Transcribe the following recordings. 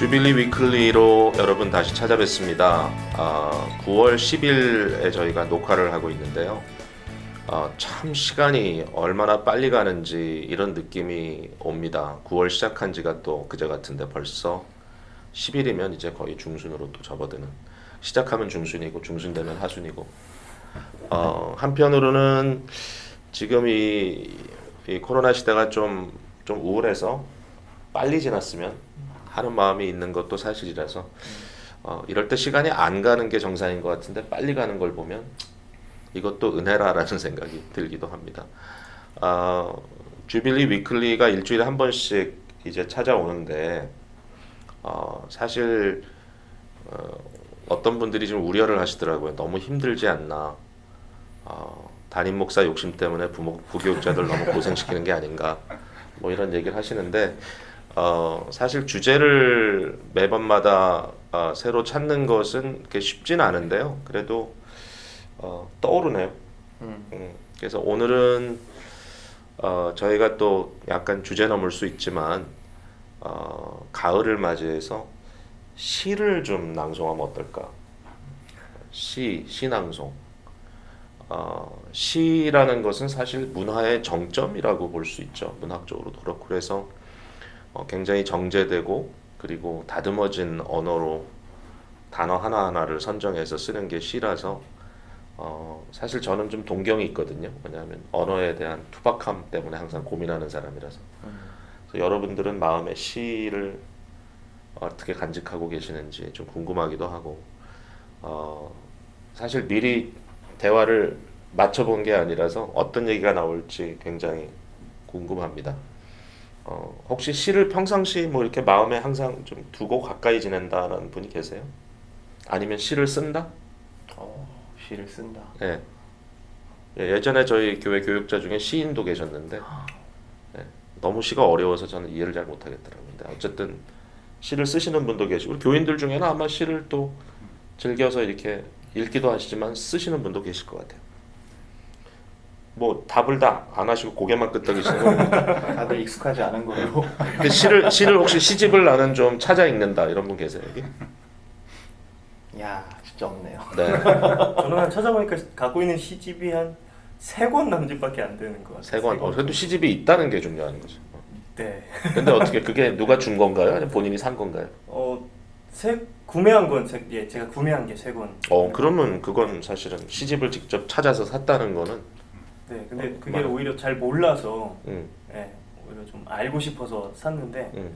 주빌리 위클리로 여러분 다시 찾아뵙습니다. 9월 10일에 저희가 녹화를 하고 있는데요. 참 시간이 얼마나 빨리 가는지 이런 느낌이 옵니다. 9월 시작한 지가 또 그제 같은데 벌써 10일이면 이제 거의 중순으로 또 접어드는, 시작하면 중순이고 중순되면 하순이고, 한편으로는 지금 이 코로나 시대가 좀 우울해서 빨리 지났으면 하는 마음이 있는 것도 사실이라서 이럴 때 시간이 안 가는 게 정상인 것 같은데 빨리 가는 걸 보면 이것도 은혜라라는 생각이 들기도 합니다. 주빌리 위클리가 일주일에 한 번씩 이제 찾아오는데 사실 어떤 분들이 좀 우려를 하시더라고요. 너무 힘들지 않나. 담임 목사 욕심 때문에 부교육자들 너무 고생시키는 게 아닌가. 뭐 이런 얘기를 하시는데 사실 주제를 매번마다 새로 찾는 것은 그렇게 쉽지는 않은데요. 그래도 떠오르네요. 그래서 오늘은 저희가 또 약간 주제 넘을 수 있지만 가을을 맞이해서 시를 좀 낭송하면 어떨까? 시낭송. 시라는 것은 사실 문화의 정점이라고 볼 수 있죠. 문학적으로도 그렇고. 그래서 굉장히 정제되고 그리고 다듬어진 언어로 단어 하나하나를 선정해서 쓰는 게 시라서 사실 저는 좀 동경이 있거든요. 왜냐하면 언어에 대한 투박함 때문에 항상 고민하는 사람이라서. 그래서 여러분들은 마음의 시를 어떻게 간직하고 계시는지 좀 궁금하기도 하고, 사실 미리 대화를 맞춰본 게 아니라서 어떤 얘기가 나올지 굉장히 궁금합니다. 혹시 시를 평상시 뭐 이렇게 마음에 항상 좀 두고 가까이 지낸다라는 분이 계세요? 아니면 시를 쓴다? 시를 쓴다. 네. 예전에 저희 교회 교육자 중에 시인도 계셨는데 너무 시가 어려워서 저는 이해를 잘 못하겠더라고요. 근데 어쨌든 시를 쓰시는 분도 계시고 교인들 중에는 아마 시를 또 즐겨서 이렇게 읽기도 하시지만 쓰시는 분도 계실 것 같아요. 뭐 답을 다 안 하시고 고개만 끄덕이시는 겁니다. 다들 익숙하지 않은 걸로. 근데 시를 혹시 시집을 나는 좀 찾아 읽는다 이런 분 계세요 여기? 야, 진짜 없네요. 네. 저는 한 찾아보니까 갖고 있는 시집이 한 3권 남짓밖에 안 되는 것 같아요. 세 권. 그래도 시집이 있다는 게 중요한 거죠. 네. 근데 어떻게 그게 누가 준 건가요? 아니면 본인이 산 건가요? 구매한 건 제가 구매한 게 3권. 그러면 그건 사실은 시집을 직접 찾아서 샀다는 거는 네, 근데 그게 오히려 잘 몰라서 음, 오히려 좀 알고 싶어서 샀는데 음.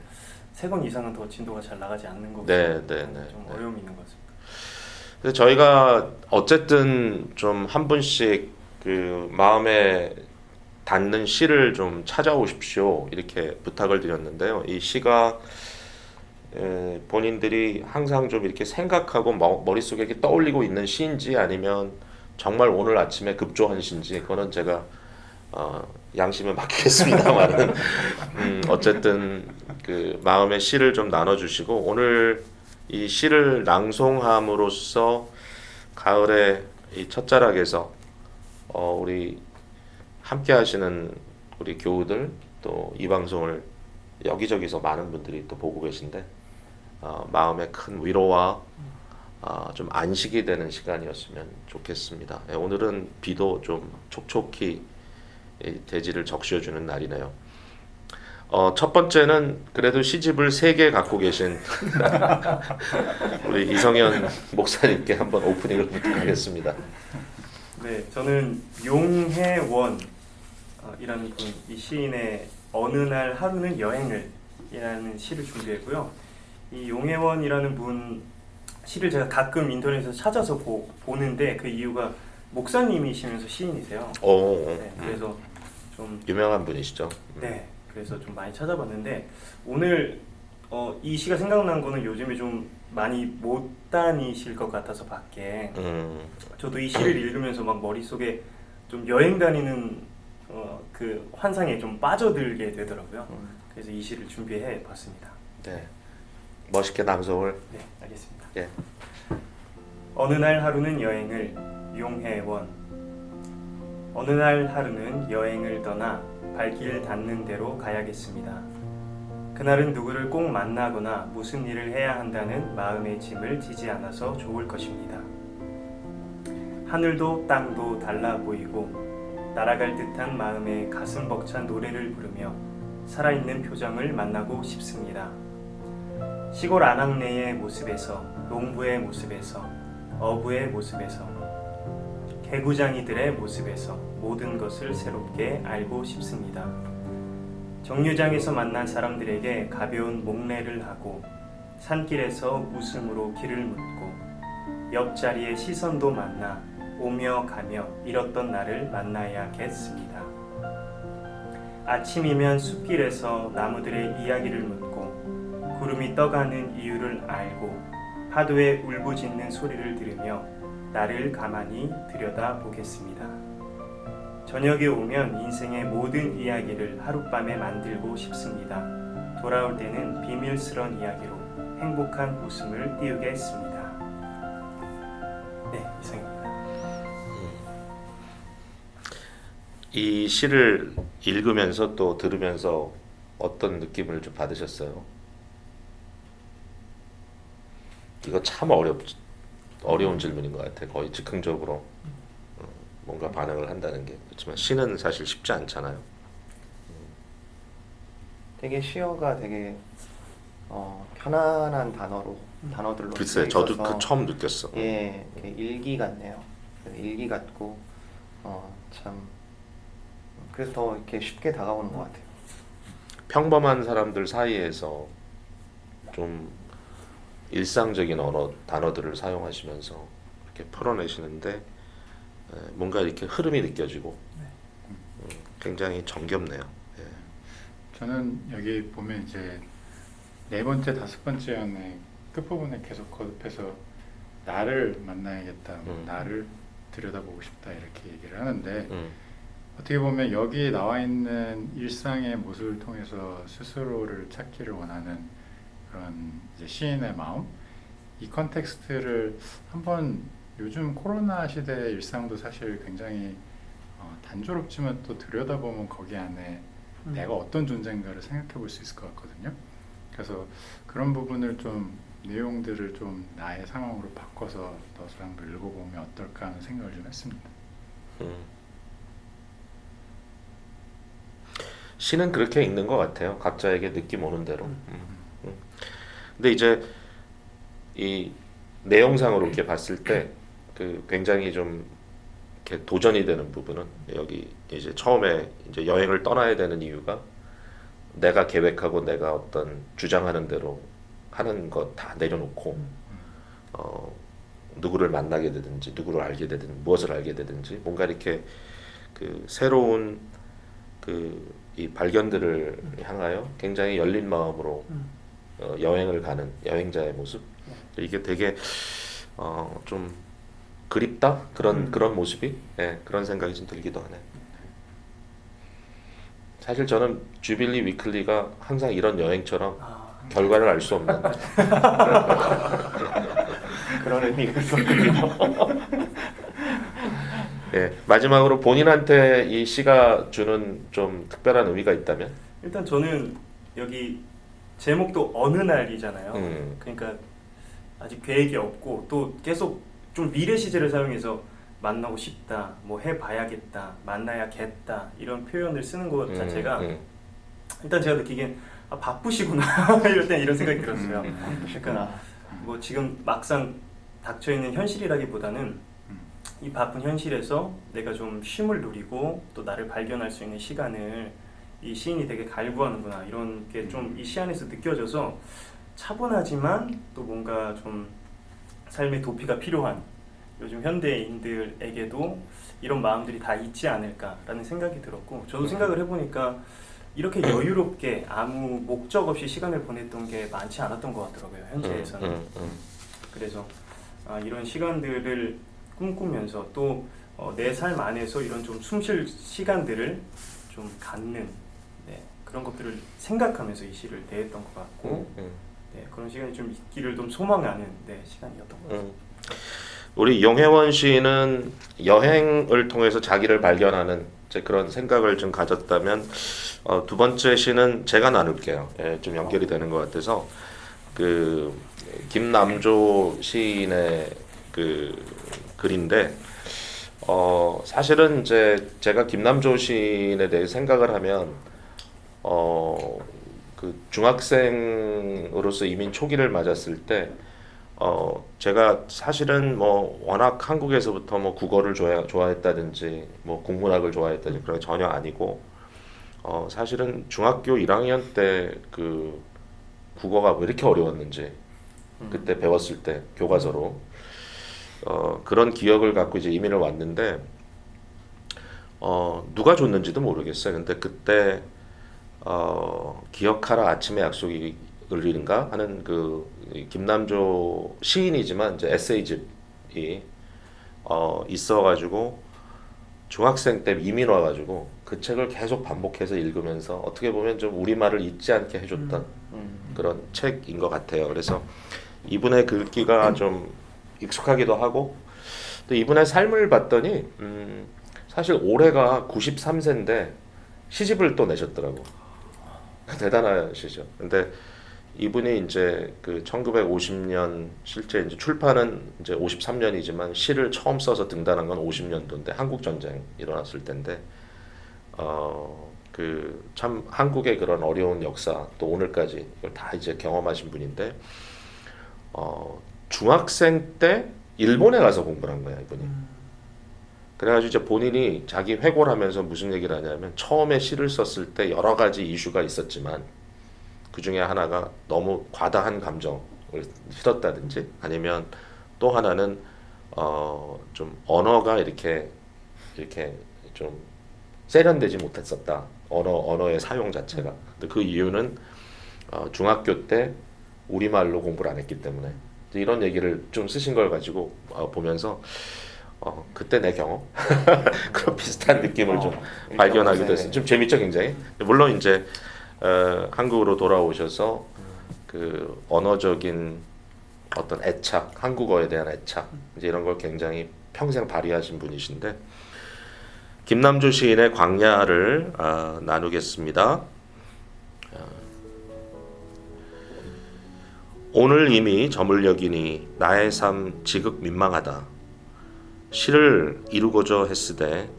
3권 이상은 더 진도가 잘 나가지 않는 것 네, 같아서 네, 좀 네. 어려움이 있는 것 같습니다. 그래서 저희가 어쨌든 좀 한 분씩 그 마음에 닿는 시를 좀 찾아오십시오 이렇게 부탁을 드렸는데요. 이 시가 본인들이 항상 좀 이렇게 생각하고 머릿속에 이렇게 떠올리고 있는 시인지 아니면 정말 오늘 아침에 급조한 시인지 그거는 제가 양심에 맡기겠습니다만은 어쨌든 그 마음의 시를 좀 나눠주시고 오늘 이 시를 낭송함으로써 가을의 이 첫자락에서 우리 함께 하시는 우리 교우들 또 이 방송을 여기저기서 많은 분들이 또 보고 계신데 마음의 큰 위로와 좀 안식이 되는 시간이었으면 좋겠습니다. 오늘은 비도 좀 촉촉히 대지를 적셔주는 날이네요. 첫 번째는 그래도 시집을 3개 갖고 계신 우리 이성현 목사님께 한번 오프닝을 부탁하겠습니다. 네, 저는 용혜원 이라는 분, 이 시인의 어느 날 하루는 여행을 이라는 시를 준비했고요. 이 용혜원이라는 분 시를 제가 가끔 인터넷에서 찾아서 보는데 그 이유가 목사님이시면서 시인이세요. 네, 그래서 좀 유명한 분이시죠? 네, 그래서 좀 많이 찾아봤는데 오늘 이 시가 생각난 거는 요즘에 좀 많이 못 다니실 것 같아서 밖에 저도 이 시를 읽으면서 막 머릿속에 좀 여행 다니는 그 환상에 좀 빠져들게 되더라고요. 그래서 이 시를 준비해 봤습니다. 네, 멋있게 낭송을. 네, 알겠습니다. 예. 어느 날 하루는 여행을 용혜원. 어느 날 하루는 여행을 떠나 발길 닿는 대로 가야겠습니다. 그날은 누구를 꼭 만나거나 무슨 일을 해야 한다는 마음의 짐을 지지 않아서 좋을 것입니다. 하늘도 땅도 달라 보이고 날아갈 듯한 마음에 가슴 벅찬 노래를 부르며 살아있는 표정을 만나고 싶습니다. 시골 안악내의 모습에서, 농부의 모습에서, 어부의 모습에서, 개구장이들의 모습에서 모든 것을 새롭게 알고 싶습니다. 정류장에서 만난 사람들에게 가벼운 목례를 하고 산길에서 웃음으로 길을 묻고 옆자리의 시선도 만나 오며 가며 잃었던 나를 만나야겠습니다. 아침이면 숲길에서 나무들의 이야기를 묻고 구름이 떠가는 이유를 알고 파도의 울부짖는 소리를 들으며 나를 가만히 들여다보겠습니다. 저녁에 오면 인생의 모든 이야기를 하룻밤에 만들고 싶습니다. 돌아올 때는 비밀스런 이야기로 행복한 웃음을 띄우겠습니다. 네, 이상입니다. 이 시를 읽으면서 또 들으면서 어떤 느낌을 좀 받으셨어요? 이거 참 어려운 질문인 것 같아요. 거의 즉흥적으로 뭔가 반응을 한다는 게. 그렇지만 시는 사실 쉽지 않잖아요. 되게 시어가 되게 편안한 단어들로 글쎄, 써 저도 있어서 그 처음 느꼈어. 예, 일기 같네요. 일기 같고 참 그래서 더 이렇게 쉽게 다가오는 것 같아요. 평범한 사람들 사이에서 좀 일상적인 단어들을 사용하시면서 이렇게 풀어내시는데 뭔가 이렇게 흐름이 느껴지고 굉장히 정겹네요. 예. 저는 여기 보면 이제 네 번째, 다섯 번째 연의 끝부분에 계속 거듭해서 나를 만나야겠다, 나를 들여다보고 싶다 이렇게 얘기를 하는데 어떻게 보면 여기 나와 있는 일상의 모습을 통해서 스스로를 찾기를 원하는 그런 이제 시인의 마음, 이 컨텍스트를 한번 요즘 코로나 시대의 일상도 사실 굉장히 단조롭지만 또 들여다보면 거기 안에 내가 어떤 존재인가를 생각해 볼 수 있을 것 같거든요. 그래서 그런 부분을 좀 내용들을 좀 나의 상황으로 바꿔서 너스랑도 읽어보면 어떨까 하는 생각을 좀 했습니다. 시는 그렇게 읽는 것 같아요. 각자에게 느낌 오는 대로. 근데 이제 이 내용상으로 이렇게 봤을 때 그 굉장히 좀 이렇게 도전이 되는 부분은 여기 이제 처음에 이제 여행을 떠나야 되는 이유가 내가 계획하고 내가 어떤 주장하는 대로 하는 것 다 내려놓고 누구를 만나게 되든지 누구를 알게 되든 무엇을 알게 되든지 뭔가 이렇게 그 새로운 그 이 발견들을 향하여 굉장히 열린 마음으로 여행을 가는 여행자의 모습, 이게 되게 좀 그립다 그런 모습이 그런 생각이 좀 들기도 하네. 사실 저는 주빌리 위클리가 항상 이런 여행처럼 결과를 알 수 없는 그런 의미가 있었군요. 마지막으로 본인한테 이 시가 주는 좀 특별한 의미가 있다면? 일단 저는 여기 제목도 어느 날이잖아요. 그러니까 아직 계획이 없고 또 계속 좀 미래 시제를 사용해서 만나고 싶다, 뭐 해봐야겠다, 만나야겠다 이런 표현을 쓰는 것 자체가 일단 제가 느끼기엔 바쁘시구나 이럴 때 이런 생각이 들었어요. 바쁘시구나. 뭐 지금 막상 닥쳐 있는 현실이라기보다는 이 바쁜 현실에서 내가 좀 쉼을 누리고 또 나를 발견할 수 있는 시간을 이 시인이 되게 갈구하는구나 이런 게 좀 이 시 안에서 느껴져서 차분하지만 또 뭔가 좀 삶의 도피가 필요한 요즘 현대인들에게도 이런 마음들이 다 있지 않을까라는 생각이 들었고, 저도 생각을 해보니까 이렇게 여유롭게 아무 목적 없이 시간을 보냈던 게 많지 않았던 것 같더라고요, 현재에서는. 그래서 이런 시간들을 꿈꾸면서 또 내 삶 안에서 이런 좀 숨쉴 시간들을 좀 갖는 그런 것들을 생각하면서 이 시를 대했던 것 같고 그런 시간이 좀 있기를 좀 소망하는 시간이었던 것 같습니다. 우리 용혜원 시인은 여행을 통해서 자기를 발견하는 이제 그런 생각을 좀 가졌다면 두 번째 시는 제가 나눌게요. 예, 좀 연결이 되는 것 같아서 그 김남조 시인의 그 글인데 사실은 이제 제가 김남조 시인에 대해 생각을 하면 그 중학생으로서 이민 초기를 맞았을 때 제가 사실은 뭐 워낙 한국에서부터 뭐 국어를 좋아했다든지 뭐 국문학을 좋아했다든지 그런 게 전혀 아니고 사실은 중학교 1학년 때 그 국어가 왜 이렇게 어려웠는지 그때 배웠을 때 교과서로 그런 기억을 갖고 이제 이민을 왔는데 누가 줬는지도 모르겠어요. 근데 그때 기억하라 아침에 약속이 을일인가 하는 그 김남조 시인이지만 이제 에세이집이 있어가지고 중학생 때 이민 와가지고 그 책을 계속 반복해서 읽으면서 어떻게 보면 좀 우리말을 잊지 않게 해줬던 그런 책인 것 같아요. 그래서 이분의 글귀가 좀 익숙하기도 하고 또 이분의 삶을 봤더니 사실 올해가 93세인데 시집을 또 내셨더라고. 대단하시죠. 근데 이분이 이제 그 1950년 실제 이제 출판은 이제 53년이지만 시를 처음 써서 등단한 건 50년도인데 한국 전쟁 일어났을 때인데 그 참 한국의 그런 어려운 역사 또 오늘까지 이걸 다 이제 경험하신 분인데 중학생 때 일본에 가서 공부를 한 거야 이분이. 그래가지고 이제 본인이 자기 회고를 하면서 무슨 얘기를 하냐면 처음에 시를 썼을 때 여러 가지 이슈가 있었지만 그 중에 하나가 너무 과다한 감정을 실었다든지 아니면 또 하나는 좀 언어가 이렇게 좀 세련되지 못했었다. 언어의 사용 자체가. 근데 그 이유는 중학교 때 우리말로 공부를 안 했기 때문에 이런 얘기를 좀 쓰신 걸 가지고 보면서 그때 내 경험 그런 비슷한 느낌을 좀 발견하게 됐어요. 좀 재밌죠, 굉장히. 물론 이제 한국으로 돌아오셔서 그 언어적인 어떤 애착, 한국어에 대한 애착 이제 이런 걸 굉장히 평생 발휘하신 분이신데 김남조 시인의 광야를 나누겠습니다. 오늘 이미 저물녘이니 나의 삶 지극 민망하다. 시를 이루고자 했으되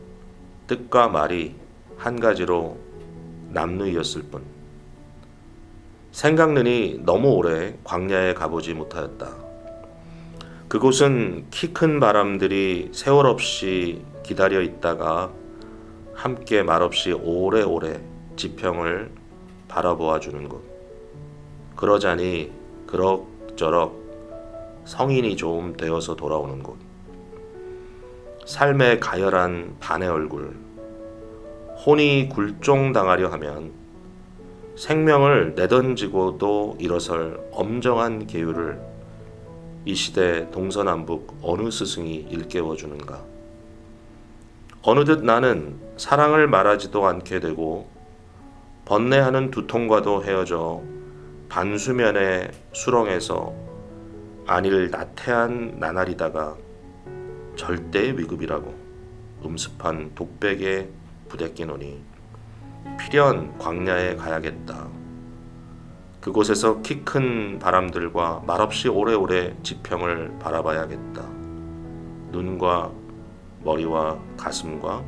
뜻과 말이 한 가지로 남루이었을 뿐. 생각느니 너무 오래 광야에 가보지 못하였다. 그곳은 키 큰 바람들이 세월 없이 기다려 있다가 함께 말없이 오래오래 지평을 바라보아 주는 곳. 그러자니 그럭저럭 성인이 좀 되어서 돌아오는 곳. 삶의 가열한 반의 얼굴. 혼이 굴종당하려 하면 생명을 내던지고도 일어설 엄정한 계율을 이 시대 동서남북 어느 스승이 일깨워주는가. 어느덧 나는 사랑을 말하지도 않게 되고 번뇌하는 두통과도 헤어져 반수면의 수렁에서 안일 나태한 나날이다가 절대의 위급이라고 음습한 독백에 부대끼노니 필연 광야에 가야겠다. 그곳에서 키 큰 바람들과 말없이 오래오래 지평을 바라봐야겠다. 눈과 머리와 가슴과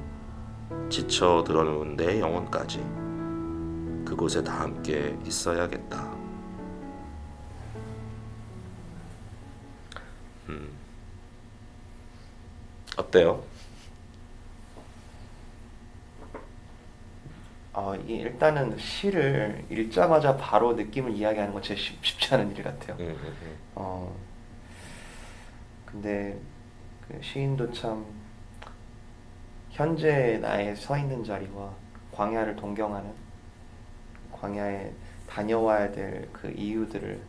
지쳐 드러누운 내 영혼까지 그곳에 다 함께 있어야겠다. 어때요? 일단은 시를 읽자마자 바로 느낌을 이야기하는 건 제일 쉽지 않은 일 같아요. 근데 그 시인도 참 현재 나의 서 있는 자리와 광야를 동경하는, 광야에 다녀와야 될 그 이유들을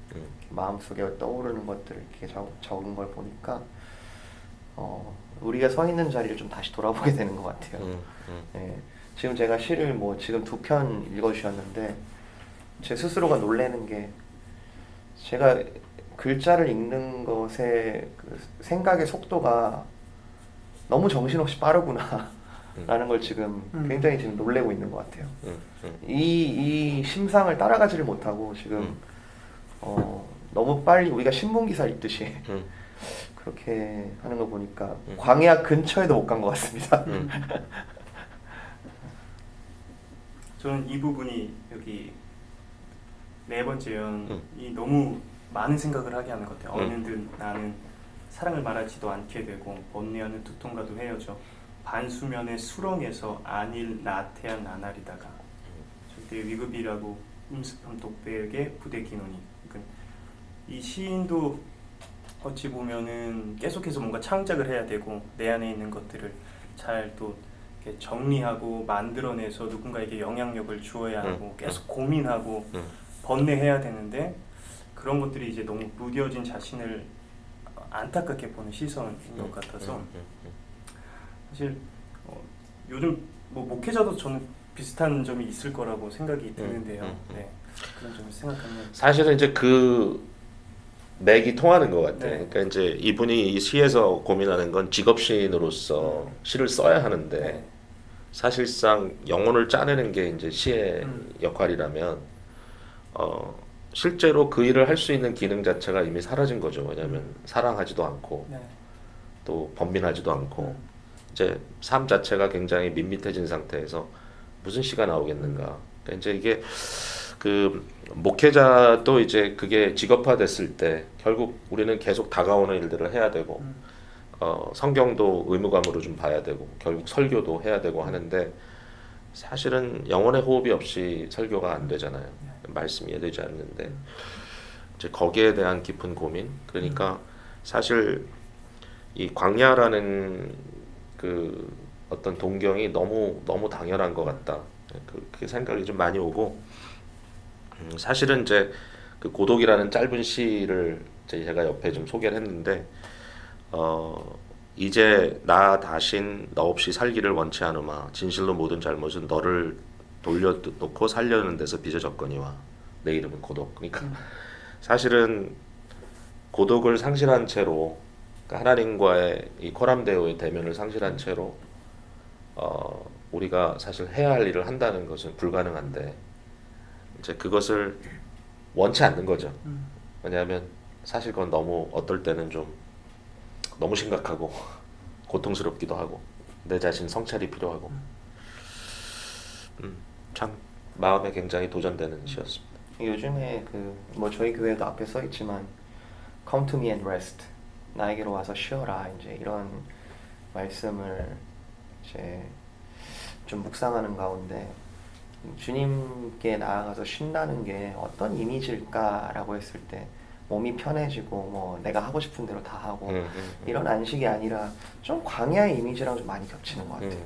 마음속에 떠오르는 것들을 이렇게 적은 걸 보니까 우리가 서 있는 자리를 좀 다시 돌아보게 되는 것 같아요. 네. 지금 제가 시를 뭐 지금 2편 읽어주셨는데 제 스스로가 놀라는 게 제가 글자를 읽는 것의 그 생각의 속도가 너무 정신없이 빠르구나 라는 걸 지금 굉장히 지금 놀래고 있는 것 같아요. 이 심상을 따라가지를 못하고 지금 너무 빨리 우리가 신문 기사 읽듯이 그렇게 하는 거 보니까 광야 근처에도 못 간 것 같습니다. 저는 이 부분이 여기 네 번째 연이 너무 많은 생각을 하게 하는 것 같아요. 어느덧 나는 사랑을 말하지도 않게 되고 번뇌하는 두통과도 헤어져 반수면의 수렁에서 안일 나태한 나날이다가 절대 위급이라고 음습한 독배에게 부대기노니. 그러니까 이 시인도 어찌 보면은 계속해서 뭔가 창작을 해야 되고 내 안에 있는 것들을 잘 또 정리하고 만들어내서 누군가에게 영향력을 주어야 하고 계속 고민하고 번뇌해야 되는데 그런 것들이 이제 너무 무뎌진 자신을 안타깝게 보는 시선인 것 같아서 사실 요즘 뭐 목회자도 저는 비슷한 점이 있을 거라고 생각이 드는데요. 네, 그런 점을 생각하면 사실은 이제 그 맥이 통하는 것 같아요. 네. 그러니까 이제 이분이 이 시에서 고민하는 건 직업 시인으로서 시를 써야 하는데 네. 사실상 영혼을 짜내는 게 이제 시의 역할이라면 실제로 그 일을 할 수 있는 기능 자체가 이미 사라진 거죠. 왜냐하면 사랑하지도 않고 네. 또 번민하지도 않고 이제 삶 자체가 굉장히 밋밋해진 상태에서 무슨 시가 나오겠는가. 그러니까 이제 이게 그 목회자도 이제 그게 직업화됐을 때 결국 우리는 계속 다가오는 일들을 해야 되고 성경도 의무감으로 좀 봐야 되고 결국 설교도 해야 되고 하는데 사실은 영혼의 호흡이 없이 설교가 안 되잖아요. 말씀이 이해되지 않는데 이제 거기에 대한 깊은 고민. 그러니까 사실 이 광야라는 그 어떤 동경이 너무 당연한 것 같다. 그 생각이 좀 많이 오고 사실은 이제 그 고독이라는 짧은 시를 제가 옆에 좀 소개를 했는데 이제 나 다신 너 없이 살기를 원치 않으마 진실로 모든 잘못은 너를 돌려놓고 살려는 데서 빚어졌거니와 내 이름은 고독. 그러니까 사실은 고독을 상실한 채로 그러니까 하나님과의 이 코람데오의 대면을 상실한 채로 우리가 사실 해야 할 일을 한다는 것은 불가능한데 이제 그것을 원치 않는 거죠. 왜냐하면 사실 그건 너무 어떨 때는 좀 너무 심각하고 고통스럽기도 하고 내 자신 성찰이 필요하고 참 마음에 굉장히 도전되는 시였습니다. 요즘에 그 뭐 저희 교회도 앞에 써 있지만 Come to me and rest. 나에게로 와서 쉬어라. 이제 이런 말씀을 이제 좀 묵상하는 가운데 주님께 나아가서 쉰다는 게 어떤 이미지일까라고 했을 때 몸이 편해지고 뭐 내가 하고 싶은 대로 다 하고 이런 안식이 아니라 좀 광야의 이미지랑 좀 많이 겹치는 것 같아요.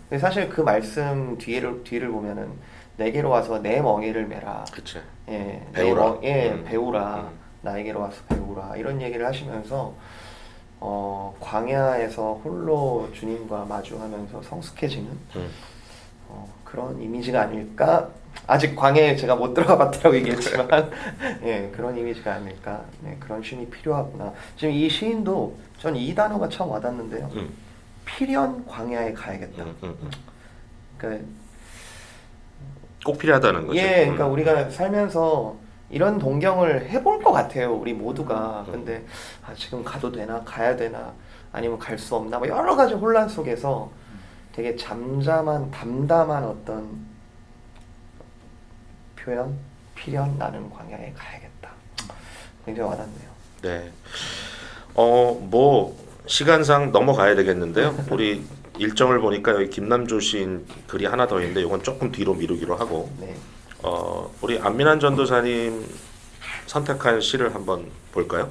근데 사실 그 말씀 뒤를 보면은 내게로 와서 내 멍에를 메라. 그치. 예, 배우라. 배우라. 나에게로 와서 배우라. 이런 얘기를 하시면서 광야에서 홀로 주님과 마주하면서 성숙해지는 그런 이미지가 아닐까. 아직 광야에 제가 못 들어가 봤다고 얘기했지만 예, 그런 이미지가 아닐까. 네, 그런 쉼이 필요하구나. 지금 이 시인도 전 이 단어가 참 와닿는데요. 필연 광야에 가야겠다. 그러니까 꼭 필요하다는 거죠. 예, 그러니까 우리가 살면서 이런 동경을 해볼 것 같아요, 우리 모두가. 근데 지금 가도 되나, 가야 되나, 아니면 갈 수 없나, 뭐 여러 가지 혼란 속에서 되게 잠잠한, 담담한 어떤 표현, 필연, 나는 광야에 가야겠다. 굉장히 와닿네요. 네. 뭐 시간상 넘어가야 되겠는데요. 우리 일정을 보니까 여기 김남조 시인 글이 하나 더 있는데 이건 조금 뒤로 미루기로 하고 네. 우리 안민환 전도사님 선택한 시를 한번 볼까요?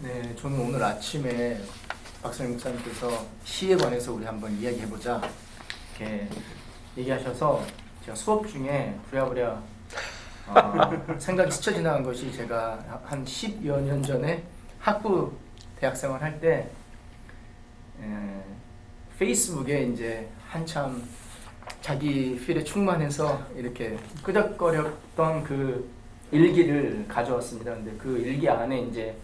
네, 저는 오늘 아침에 박선영 목사님께서 시에 관해서 우리 한번 이야기해보자 이렇게 얘기하셔서 제가 수업 중에 부랴부랴 생각이 스쳐 지나간 것이 제가 한 10여 년 전에 학부 대학생활 할 때 페이스북에 이제 한참 자기 필에 충만해서 이렇게 끄덕거렸던 그 일기를 가져왔습니다. 근데 그 일기 안에 이제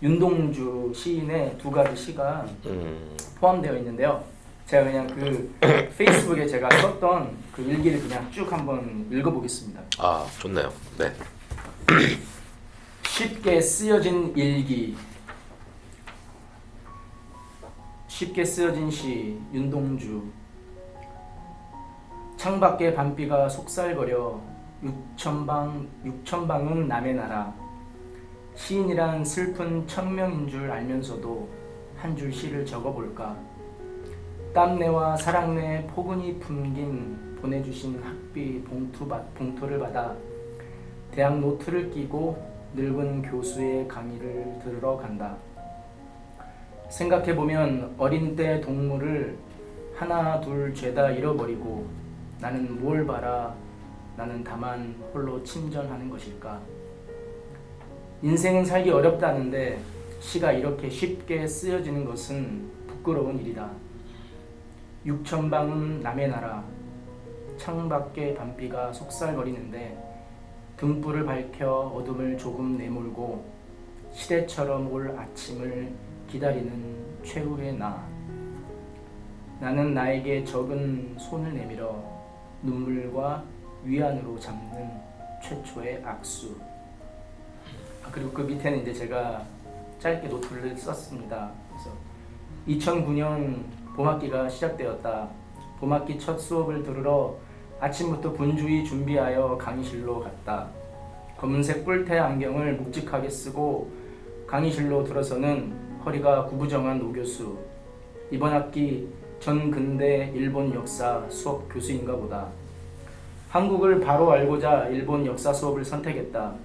윤동주 시인의 두 가지 시가 포함되어 있는데요. 제가 그냥 그 페이스북에 제가 썼던 그 일기를 그냥 쭉 한번 읽어보겠습니다. 아, 좋네요. 네. 쉽게 쓰여진 일기, 쉽게 쓰여진 시, 윤동주. 창밖에 밤비가 속살거려 육천방은 남의 나라. 시인이란 슬픈 천명인 줄 알면서도 한 줄 시를 적어볼까. 땀내와 사랑내 포근히 품긴 보내주신 학비 봉투를 받아 대학 노트를 끼고 늙은 교수의 강의를 들으러 간다. 생각해보면 어린 때 동물을 하나 둘 죄다 잃어버리고 나는 뭘 바라 나는 다만 홀로 침전하는 것일까. 인생은 살기 어렵다는데 시가 이렇게 쉽게 쓰여지는 것은 부끄러운 일이다. 육천방은 남의 나라. 창밖에 밤비가 속살거리는데 등불을 밝혀 어둠을 조금 내몰고 시대처럼 올 아침을 기다리는 최후의 나. 나는 나에게 적은 손을 내밀어 눈물과 위안으로 잡는 최초의 악수. 그리고 그 밑에는 이제 제가 짧게 노트를 썼습니다. 그래서 2009년 봄학기가 시작되었다. 봄학기 첫 수업을 들으러 아침부터 분주히 준비하여 강의실로 갔다. 검은색 뿔테 안경을 묵직하게 쓰고 강의실로 들어서는 허리가 구부정한 노교수. 이번 학기 전 근대 일본 역사 수업 교수인가 보다. 한국을 바로 알고자 일본 역사 수업을 선택했다.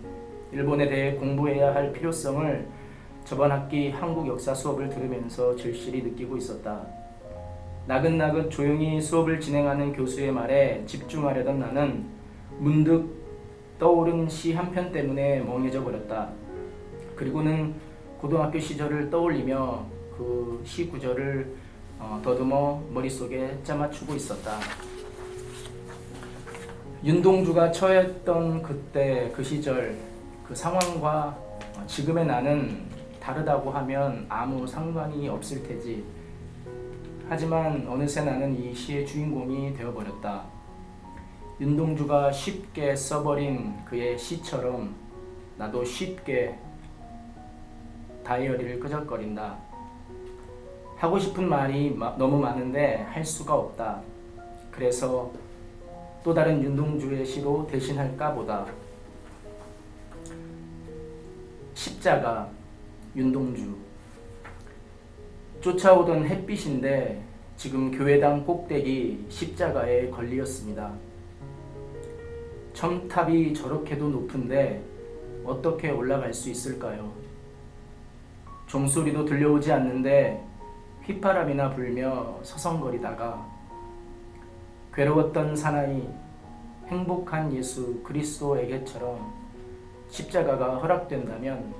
일본에 대해 공부해야 할 필요성을 저번 학기 한국 역사 수업을 들으면서 절실히 느끼고 있었다. 나긋나긋 조용히 수업을 진행하는 교수의 말에 집중하려던 나는 문득 떠오른 시 한 편 때문에 멍해져 버렸다. 그리고는 고등학교 시절을 떠올리며 그 시 구절을 더듬어 머릿속에 짜맞추고 있었다. 윤동주가 처했던 그때 그 시절 그 상황과 지금의 나는 다르다고 하면 아무 상관이 없을 테지. 하지만 어느새 나는 이 시의 주인공이 되어버렸다. 윤동주가 쉽게 써버린 그의 시처럼 나도 쉽게 다이어리를 끄적거린다. 하고 싶은 말이 너무 많은데 할 수가 없다. 그래서 또 다른 윤동주의 시로 대신할까 보다. 십자가, 윤동주. 쫓아오던 햇빛인데 지금 교회당 꼭대기 십자가에 걸리었습니다. 첨탑이 저렇게도 높은데 어떻게 올라갈 수 있을까요? 종소리도 들려오지 않는데 휘파람이나 불며 서성거리다가 괴로웠던 사나이, 행복한 예수 그리스도에게처럼 십자가가 허락된다면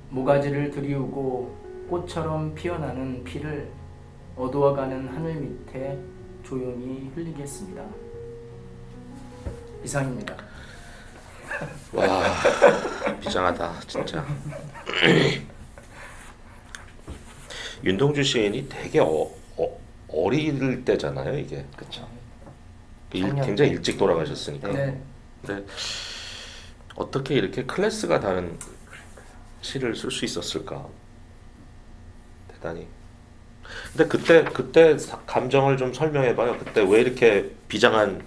모가지를 들이우고 꽃처럼 피어나는 피를 어두워가는 하늘 밑에 조용히 흘리겠습니다. 이상입니다. 와, 비장하다 진짜. 윤동주 시인이 되게 어릴 때잖아요, 이게. 그렇죠. 굉장히 일찍 돌아가셨으니까. 네. 근데 어떻게 이렇게 클래스가 다른 시를 쓸 수 있었을까? 대단히. 근데 그때 감정을 좀 설명해봐요. 그때 왜 이렇게 비장한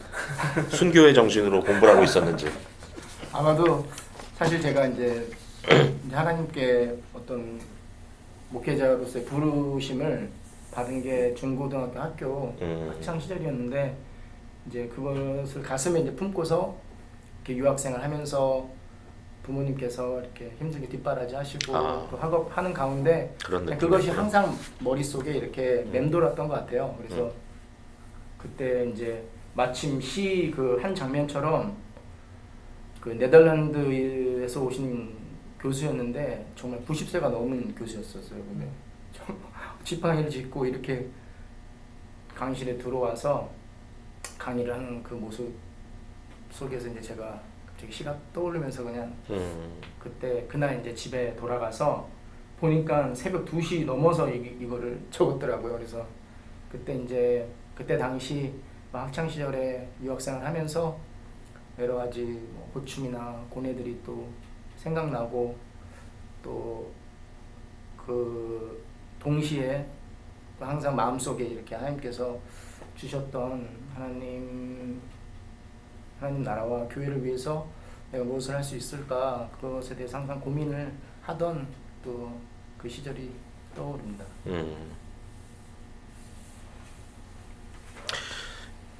순교의 정신으로 공부를 하고 있었는지. 아마도 사실 제가 이제 하나님께 어떤 목회자로서의 부르심을 받은 게 중고등학교 학교 학창 시절이었는데 이제 그것을 가슴에 이제 품고서 이렇게 유학생을 하면서 부모님께서 이렇게 힘들게 뒷바라지 하시고 또 학업하는 가운데 그것이 항상 머릿속에 이렇게 맴돌았던 것 같아요. 그래서 그때 이제 마침 시 그 한 장면처럼 그 네덜란드에서 오신 교수였는데 정말 90세가 넘은 교수였었어요. 근데 지팡이를 짚고 이렇게 강의실에 들어와서 강의를 하는 그 모습 속에서 이제 제가 갑자기 시가 떠오르면서 그냥 그때 그날 이제 집에 돌아가서 보니까 새벽 2시 넘어서 이거를 적었더라고요. 그래서 그때 이제 그때 당시 학창 시절에 유학생을 하면서 여러 가지 뭐 고충이나 고뇌들이 또 생각나고 또 그 동시에 또 항상 마음속에 이렇게 하나님께서 주셨던 하나님 나라와 교회를 위해서 내가 무엇을 할 수 있을까 그것에 대해서 항상 고민을 하던 또 그 시절이 떠오릅니다.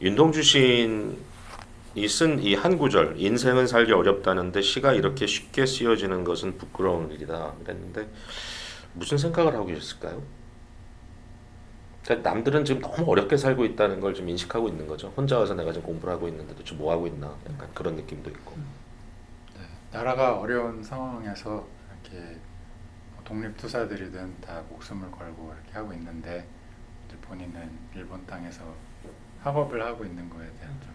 윤동주 시인이 쓴 이 한 구절 인생은 살기 어렵다는데 시가 이렇게 쉽게 쓰여지는 것은 부끄러운 일이다 그랬는데 무슨 생각을 하고 계셨을까요? 그러니까 남들은 지금 너무 어렵게 살고 있다는 걸 좀 인식하고 있는 거죠. 혼자 와서 내가 지금 공부를 하고 있는데도 지금 뭐 하고 있나 약간 그런 느낌도 있고. 네, 나라가 어려운 상황에서 이렇게 독립투사들이든 다 목숨을 걸고 이렇게 하고 있는데 이제 본인은 일본 땅에서 학업을 하고 있는 거에 대한 좀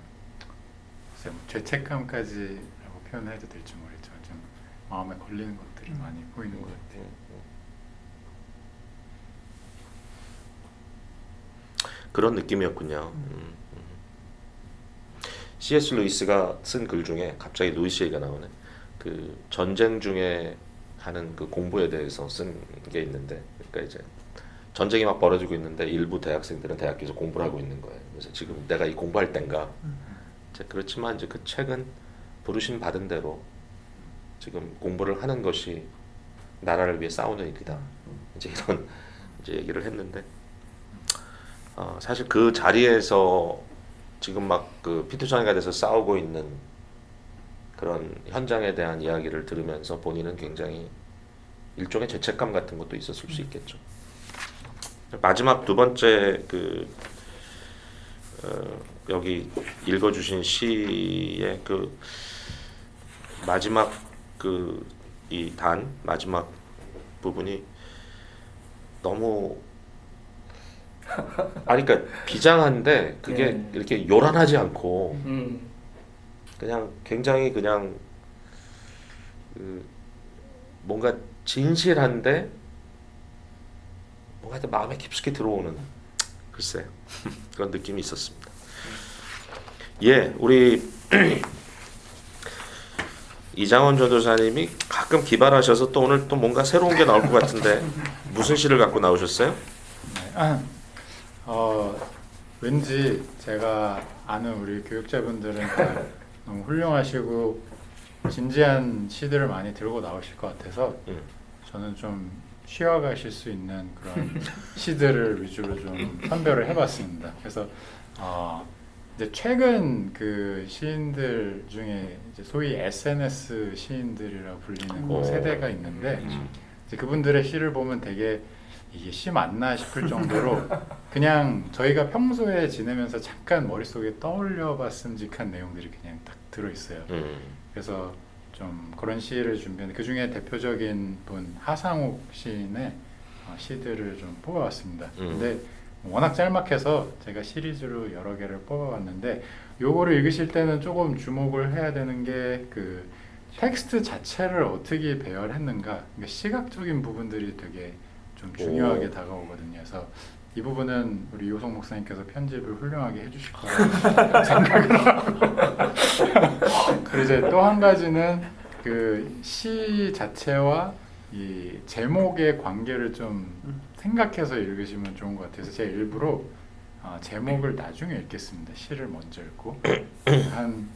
글쎄 뭐 죄책감까지라고 표현해도 될지 모르겠지만 좀 마음에 걸리는 것들이 많이 보이는 것 같아요. 그런 느낌이었군요. C.S. 루이스가 쓴 글 중에 갑자기 루이스 얘기가 나오네. 그 전쟁 중에 하는 그 공부에 대해서 쓴 게 있는데, 그러니까 이제 전쟁이 막 벌어지고 있는데 일부 대학생들은 대학교에서 공부를 하고 있는 거예요. 그래서 지금 내가 이 공부할 땐가? 이제 그렇지만 이제 그 책은 부르심 받은 대로 지금 공부를 하는 것이 나라를 위해 싸우는 일이다. 이제 이런 이제 얘기를 했는데. 사실 그 자리에서 지금 막 그 피투성이가 돼서 싸우고 있는 그런 현장에 대한 이야기를 들으면서 본인은 굉장히 일종의 죄책감 같은 것도 있었을 수 있겠죠. 마지막 두 번째 그 여기 읽어주신 시의 그 마지막 그 이 마지막 부분이 너무 그러니까 비장한데 그게 네. 이렇게 요란하지 않고 그냥 굉장히 그냥 그 뭔가 진실한데 뭔가 하여튼 마음에 깊숙이 들어오는 글쎄 그런 느낌이 있었습니다. 예, 우리 이장원 전도사님이 가끔 기발하셔서 또 오늘 또 뭔가 새로운 게 나올 것 같은데 무슨 시를 갖고 나오셨어요? 왠지 제가 아는 우리 교육자분들은 다 너무 훌륭하시고 진지한 시들을 많이 들고 나오실 것 같아서 저는 좀 쉬어가실 수 있는 그런 시들을 위주로 좀 선별을 해봤습니다. 그래서 이제 최근 그 시인들 중에 이제 소위 SNS 시인들이라고 불리는 그 세대가 있는데 이제 그분들의 시를 보면 되게 이게 시 맞나 싶을 정도로 그냥 저희가 평소에 지내면서 잠깐 머릿속에 떠올려 봤음직한 내용들이 그냥 딱 들어있어요. 그래서 좀 그런 시를 준비했는데 그 중에 대표적인 분 하상욱 시인의 시들을 좀 뽑아왔습니다. 근데 워낙 짤막해서 제가 시리즈로 여러 개를 뽑아왔는데 요거를 읽으실 때는 조금 주목을 해야 되는 게 그 텍스트 자체를 어떻게 배열했는가, 그러니까 시각적인 부분들이 되게 좀 중요하게 다가오거든요. 그래서 이 부분은 우리 요성 목사님께서 편집을 훌륭하게 해주실 거라고 생각을 하고 그리고 이제 또 한 가지는 그 시 자체와 이 제목의 관계를 좀 생각해서 읽으시면 좋은 것 같아서 제가 일부러 제목을 나중에 읽겠습니다. 시를 먼저 읽고 한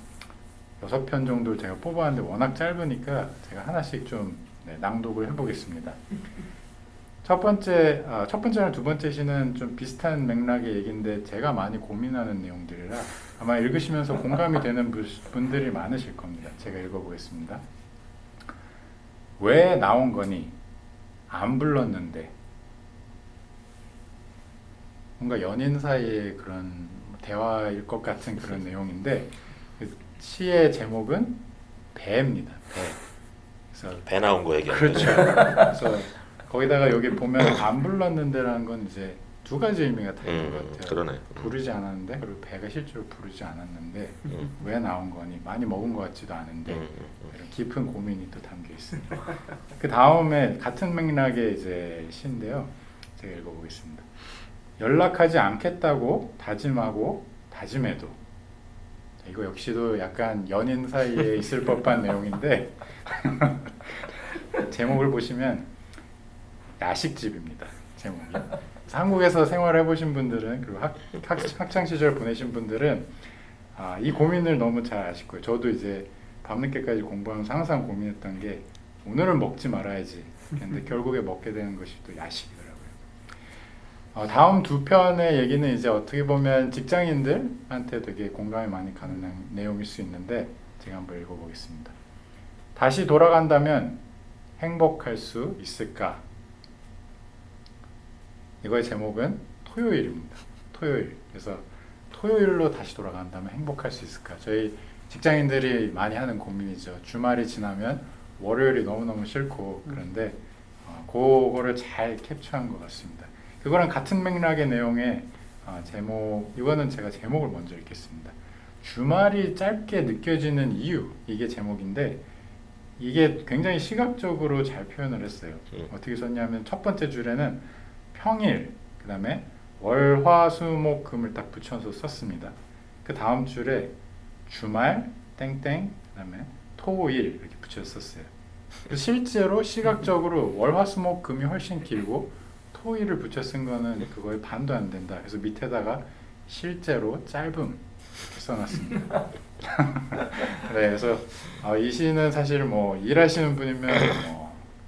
6편 정도 제가 뽑아왔는데 워낙 짧으니까 제가 하나씩 좀 낭독을 해보겠습니다. 첫 번째랑 두 번째 시는 좀 비슷한 맥락의 얘기인데 제가 많이 고민하는 내용들이라 아마 읽으시면서 공감이 되는 분들이 많으실 겁니다. 제가 읽어보겠습니다. 왜 나온 거니? 안 불렀는데. 뭔가 연인 사이의 그런 대화일 것 같은 그런 내용인데 그 시의 제목은 배입니다. 배. 그래서 배 나온 거 얘기하는 그렇죠. 그래서 거기다가 여기 보면 안 불렀는데라는 건 이제 두 가지 의미가 다 있는 것 같아요. 그러네. 부르지 않았는데 그리고 배가 실제로 부르지 않았는데 음. 왜 나온 거니? 많이 먹은 것 같지도 않은데 음. 이런 깊은 고민이 또 담겨 있습니다. 그 다음에 같은 맥락의 이제 시인데요. 제가 읽어보겠습니다. 연락하지 않겠다고 다짐하고 다짐해도 이거 역시도 약간 연인 사이에 있을 법한 내용인데 제목을 보시면 야식집입니다. 제목이. 한국에서 생활해 보신 분들은 그리고 학창 시절 보내신 분들은 이 고민을 너무 잘 아실 거예요. 저도 이제 밤늦게까지 공부하면서 항상 고민했던 게 오늘은 먹지 말아야지. 근데 결국에 먹게 되는 것이 또 야식이더라고요. 다음 두 편의 얘기는 이제 어떻게 보면 직장인들한테 되게 공감이 많이 가는 내용일 수 있는데 제가 한번 읽어보겠습니다. 다시 돌아간다면 행복할 수 있을까? 이거의 제목은 토요일입니다. 토요일. 그래서 토요일로 다시 돌아간다면 행복할 수 있을까? 저희 직장인들이 많이 하는 고민이죠. 주말이 지나면 월요일이 너무너무 싫고 그런데 그거를 잘 캡처한 것 같습니다. 그거랑 같은 맥락의 내용의 제목, 이거는 제가 제목을 먼저 읽겠습니다. 주말이 짧게 느껴지는 이유, 이게 제목인데 이게 굉장히 시각적으로 잘 표현을 했어요. 어떻게 썼냐면 첫 번째 줄에는 평일, 그 다음에 월, 화, 수, 목, 금을 딱 붙여서 썼습니다. 그 다음 줄에 주말, 땡땡, 그 다음에 토일 이렇게 붙여서 썼어요. 실제로 시각적으로 월, 화, 수, 목, 금이 훨씬 길고 토일을 붙여 쓴 거는 그거의 반도 안 된다. 그래서 밑에다가 실제로 짧음 이렇게 써놨습니다. 네, 그래서 이 시는 사실 뭐 일하시는 분이면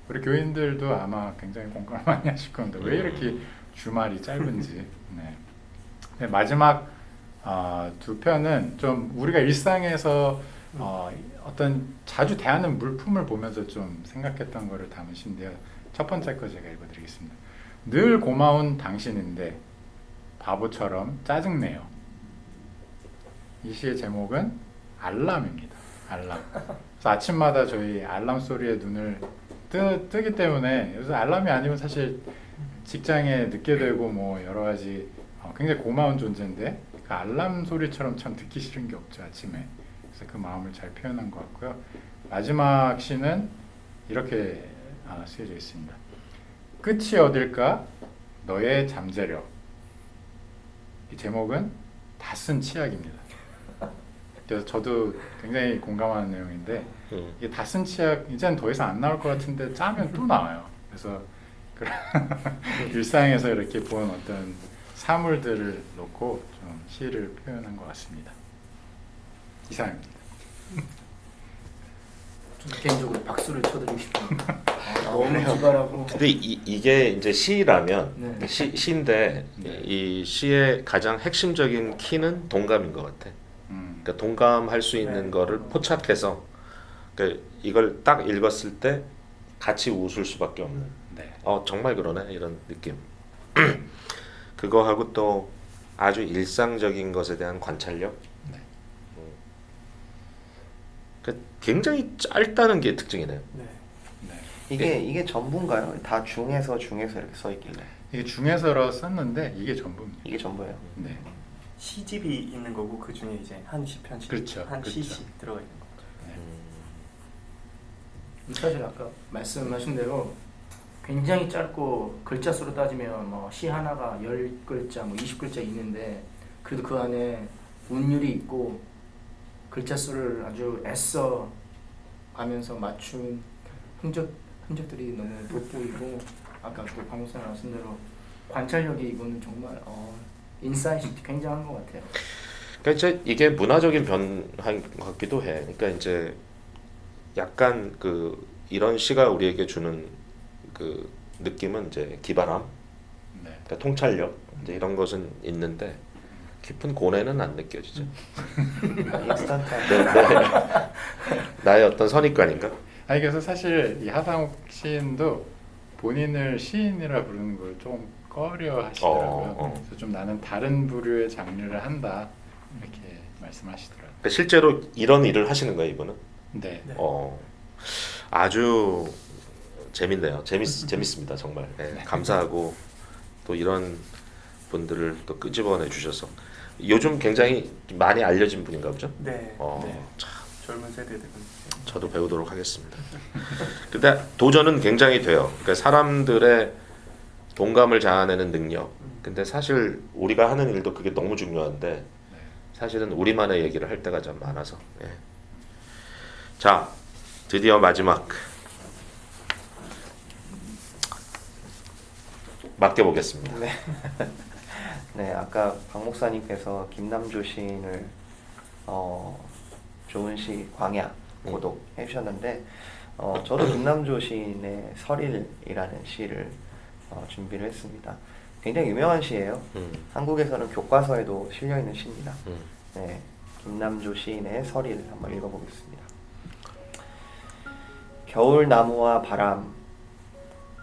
우리 교인들도 아마 굉장히 공감을 많이 하실 건데 왜 이렇게 주말이 짧은지. 네. 네, 마지막 두 편은 좀 우리가 일상에서 어떤 자주 대하는 물품을 보면서 좀 생각했던 거를 담은 시인데요. 첫 번째 거 제가 읽어드리겠습니다. 늘 고마운 당신인데 바보처럼 짜증내요. 이 시의 제목은 알람입니다. 알람. 그래서 아침마다 저희 알람 소리에 눈을 뜨기 때문에 요새 알람이 아니면 사실 직장에 늦게 되고 뭐 여러 가지 굉장히 고마운 존재인데 그 알람 소리처럼 참 듣기 싫은 게 없죠 아침에. 그래서 그 마음을 잘 표현한 것 같고요. 마지막 시는 이렇게 쓰여져 있습니다. 끝이 어딜까? 너의 잠재력. 이 제목은 다 쓴 치약입니다. 그래서 저도 굉장히 공감하는 내용인데 이게 다 쓴 치약 이제는 더 이상 안 나올 것 같은데 짜면 또 나와요. 그래서 일상에서 이렇게 본 어떤 사물들을 놓고 좀 시를 표현한 것 같습니다. 이상입니다. 좀 개인적으로 박수를 쳐드리고 싶습니다. 너무 기발하고. 근데 이게 이제 시라면 네. 시인데 이 시의 가장 핵심적인 키는 동감인 것 같아. 그러니까 동감할 수 있는 네. 거를 포착해서 그러니까 이걸 딱 읽었을 때 같이 웃을 수밖에 없는. 네. 정말 그러네 이런 느낌. 그거하고 또 아주 일상적인 것에 대한 관찰력. 네. 그러니까 굉장히 짧다는 게 특징이네요. 네. 네. 이게 전부인가요? 다 중에서 이렇게 써 있길래 이게 중에서로 썼는데 이게 전부입니다. 이게 전부예요. 네. 시집이 있는 거고 그 중에 이제 한 시편씩 그렇죠. 한 그렇죠. 시씩 들어가 있는 거죠. 사실 아까 말씀하신 대로 굉장히 짧고 글자 수로 따지면 뭐 시 하나가 10글자, 뭐 20글자 있는데 그래도 그 안에 운율이 있고 글자 수를 아주 애써 가면서 맞춘 흔적들이 너무 돋보이고 아까 또 방송사 나왔은 대로 관찰력이 이거는 정말 인사이트 굉장한 것 같아요. 그러니까 이제 이게 문화적인 변화인 것 같기도 해. 그러니까 이제 약간 이런 시가 우리에게 주는 그 느낌은 이제 기발함, 네. 그러니까 통찰력 이제 이런 것은 있는데 깊은 고뇌는 안 느껴지죠. 인스턴트한. 네. 나의 어떤 선입관인가? 그래서 사실 이 하상욱 시인도 본인을 시인이라 부르는 걸 좀 꺼려 하시더라고요. 그래서 좀 나는 다른 부류의 장르를 한다 이렇게 말씀하시더라고요. 그러니까 실제로 이런 일을 하시는 거예요, 이분은? 네. 네. 아주 재밌네요. 재밌습니다, 정말. 네, 감사하고 또 이런 분들을 또 끄집어내 주셔서 요즘 굉장히 많이 알려진 분인가 보죠? 네. 네. 참 젊은 세대들은 저도 배우도록 하겠습니다. 근데 도전은 굉장히 돼요. 그러니까 사람들의 동감을 자아내는 능력. 근데 사실 우리가 하는 일도 그게 너무 중요한데 사실은 우리만의 얘기를 할 때가 좀 많아서. 예. 자, 드디어 마지막 맡겨보겠습니다. 네. 네, 아까 박 목사님께서 김남조 시인을 좋은 시 광야 고독 해주셨는데 저도 김남조 시인의 설일이라는 시를 준비를 했습니다. 굉장히 유명한 시예요. 한국에서는 교과서에도 실려 있는 시입니다. 네, 김남조 시인의 설일 한번 읽어보겠습니다. 겨울 나무와 바람,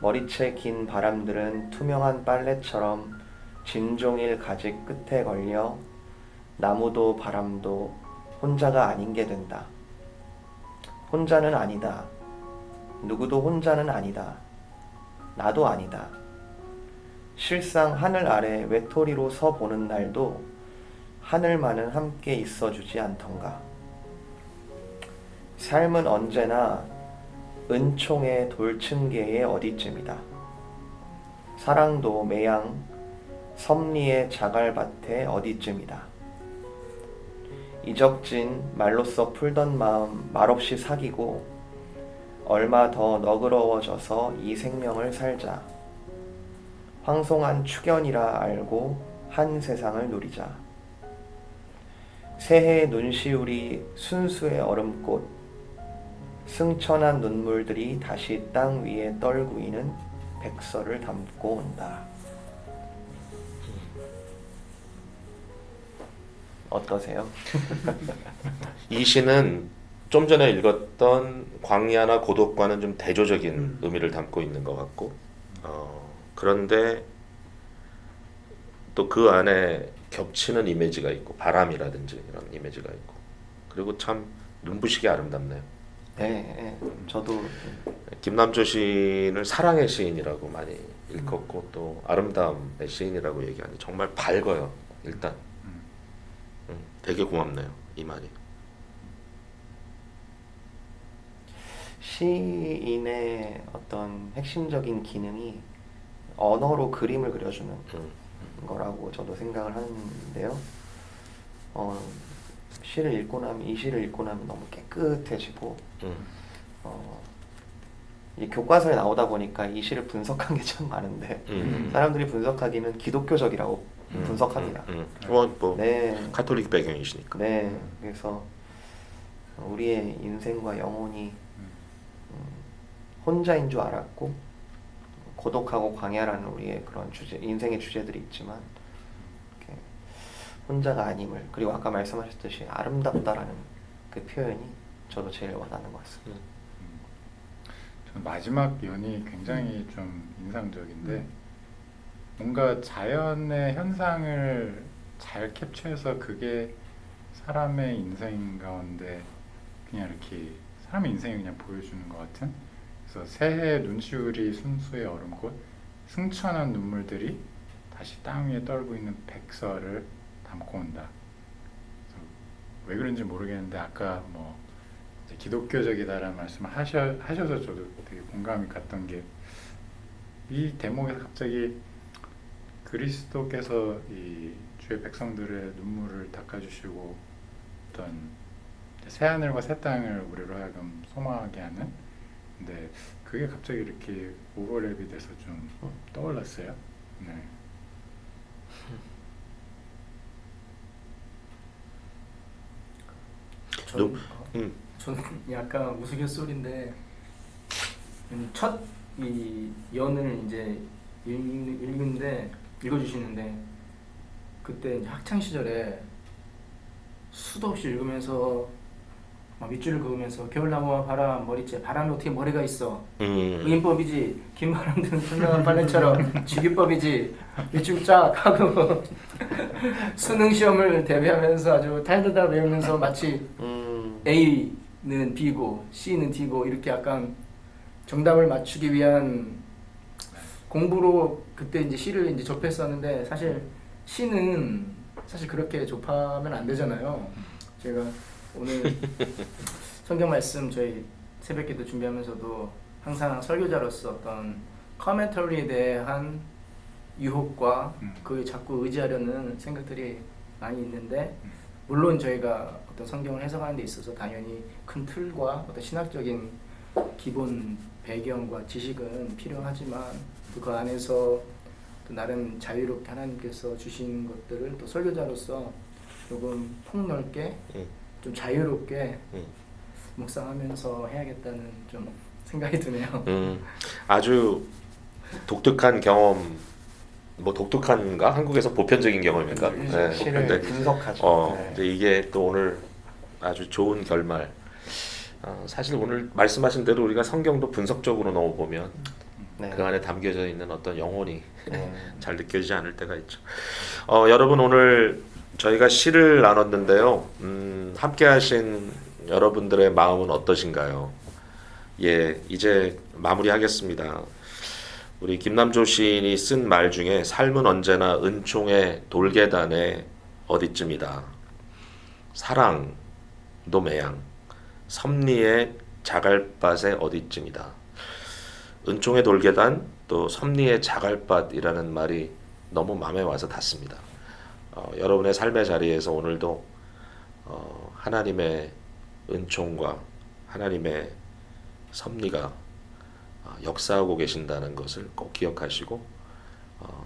머리채 긴 바람들은 투명한 빨래처럼 진종일 가지 끝에 걸려 나무도 바람도 혼자가 아닌 게 된다. 혼자는 아니다. 누구도 혼자는 아니다. 나도 아니다. 실상 하늘 아래 외톨이로 서 보는 날도 하늘만은 함께 있어주지 않던가. 삶은 언제나 은총의 돌층계의 어디쯤이다. 사랑도 매양 섭리의 자갈밭의 어디쯤이다. 이적진 말로써 풀던 마음 말없이 사귀고 얼마 더 너그러워져서 이 생명을 살자. 황송한 축연이라 알고 한 세상을 누리자. 새해 눈시울이 순수의 얼음꽃, 승천한 눈물들이 다시 땅 위에 떨구이는 백설을 담고 온다. 어떠세요? 이 시는 좀 전에 읽었던 광야나 고독과는 좀 대조적인 의미를 담고 있는 것 같고 그런데 또 그 안에 겹치는 이미지가 있고 바람이라든지 이런 이미지가 있고 그리고 참 눈부시게 아름답네요. 네, 네. 저도 김남조 시인을 사랑의 시인이라고 많이 읽었고 또 아름다움의 시인이라고 얘기하니 정말 밝아요. 일단 되게 고맙네요. 이 말이. 시인의 어떤 핵심적인 기능이 언어로 그림을 그려주는 거라고 저도 생각을 하는데요. 시를 읽고 나면 이 시를 읽고 나면 너무 깨끗해지고 이 교과서에 나오다 보니까 이 시를 분석한 게 참 많은데 사람들이 분석하기는 기독교적이라고 분석합니다. 뭐 네. 카톨릭 배경이시니까. 네, 그래서 우리의 인생과 영혼이 혼자인 줄 알았고 고독하고 광야라는 우리의 그런 주제, 인생의 주제들이 있지만 이렇게 혼자가 아님을 그리고 아까 말씀하셨듯이 아름답다라는 그 표현이 저도 제일 와닿는 것 같습니다. 저는 마지막 연이 굉장히 좀 인상적인데 뭔가 자연의 현상을 잘 캡처해서 그게 사람의 인생 가운데 그냥 이렇게 사람의 인생을 그냥 보여주는 것 같은. 그래서 새해 눈시울이 순수의 얼음꽃, 승천한 눈물들이 다시 땅 위에 떨고 있는 백설을 담고 온다. 그래서 왜 그런지 모르겠는데 아까 뭐 이제 기독교적이다라는 말씀을 하셔서 저도 되게 공감이 갔던 게 이 대목에서 갑자기 그리스도께서 이 주의 백성들의 눈물을 닦아주시고 어떤 새 하늘과 새 땅을 우리로 하여금 소망하게 하는 근데 그게 갑자기 이렇게 오버랩이 돼서 좀 떠올랐어요. 네. 저는 약간 우스갯소리인데 첫 이 연을 이제 읽어주시는데 그때 이제 학창 시절에 수도 없이 읽으면서 막 밑줄을 그으면서 겨울나무와 바람 머리채 바람이 어떻게 머리가 있어 의인법이지 긴 바람들은 투명한 빨래처럼 직유법이지 밑줄 쫙 하고 수능 시험을 대비하면서 아주 달달달 외우면서 마치 A는 B고 C는 D고 이렇게 약간 정답을 맞추기 위한 공부로 그때 이제 시를 이제 접했었는데 사실 시는 사실 그렇게 좁하면 안 되잖아요. 제가 오늘 성경 말씀 저희 새벽기도 준비하면서도 항상 설교자로서 어떤 커멘터리에 대한 유혹과 그 자꾸 의지하려는 생각들이 많이 있는데, 물론 저희가 어떤 성경을 해석하는 데 있어서 당연히 큰 틀과 어떤 신학적인 기본 배경과 지식은 필요하지만 또 그 안에서 또 나름 자유롭게 하나님께서 주신 것들을 또 설교자로서 조금 폭넓게 좀 자유롭게 묵상하면서 해야겠다는 좀 생각이 드네요. 아주 독특한 경험, 뭐 독특한가? 한국에서 보편적인 경험인가? 네, 시를 근데 분석하죠. 네. 이제 이게 또 오늘 아주 좋은 결말. 사실 오늘 말씀하신 대로 우리가 성경도 분석적으로 너무 보면 네. 그 안에 담겨져 있는 어떤 영혼이 네. 잘 느껴지지 않을 때가 있죠. 여러분 오늘 저희가 시를 나눴는데요. 함께 하신 여러분들의 마음은 어떠신가요? 예, 이제 마무리하겠습니다. 우리 김남조 시인이 쓴 말 중에 삶은 언제나 은총의 돌계단에 어디쯤이다. 사랑도 매양, 섭리의 자갈밭에 어디쯤이다. 은총의 돌계단 또 섭리의 자갈밭이라는 말이 너무 마음에 와서 닿습니다. 여러분의 삶의 자리에서 오늘도 하나님의 은총과 하나님의 섭리가 역사하고 계신다는 것을 꼭 기억하시고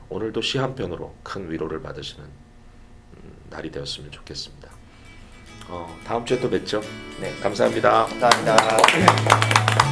오늘도 시 한 편으로 큰 위로를 받으시는 날이 되었으면 좋겠습니다. 다음 주에 또 뵙죠. 네. 감사합니다. 감사합니다.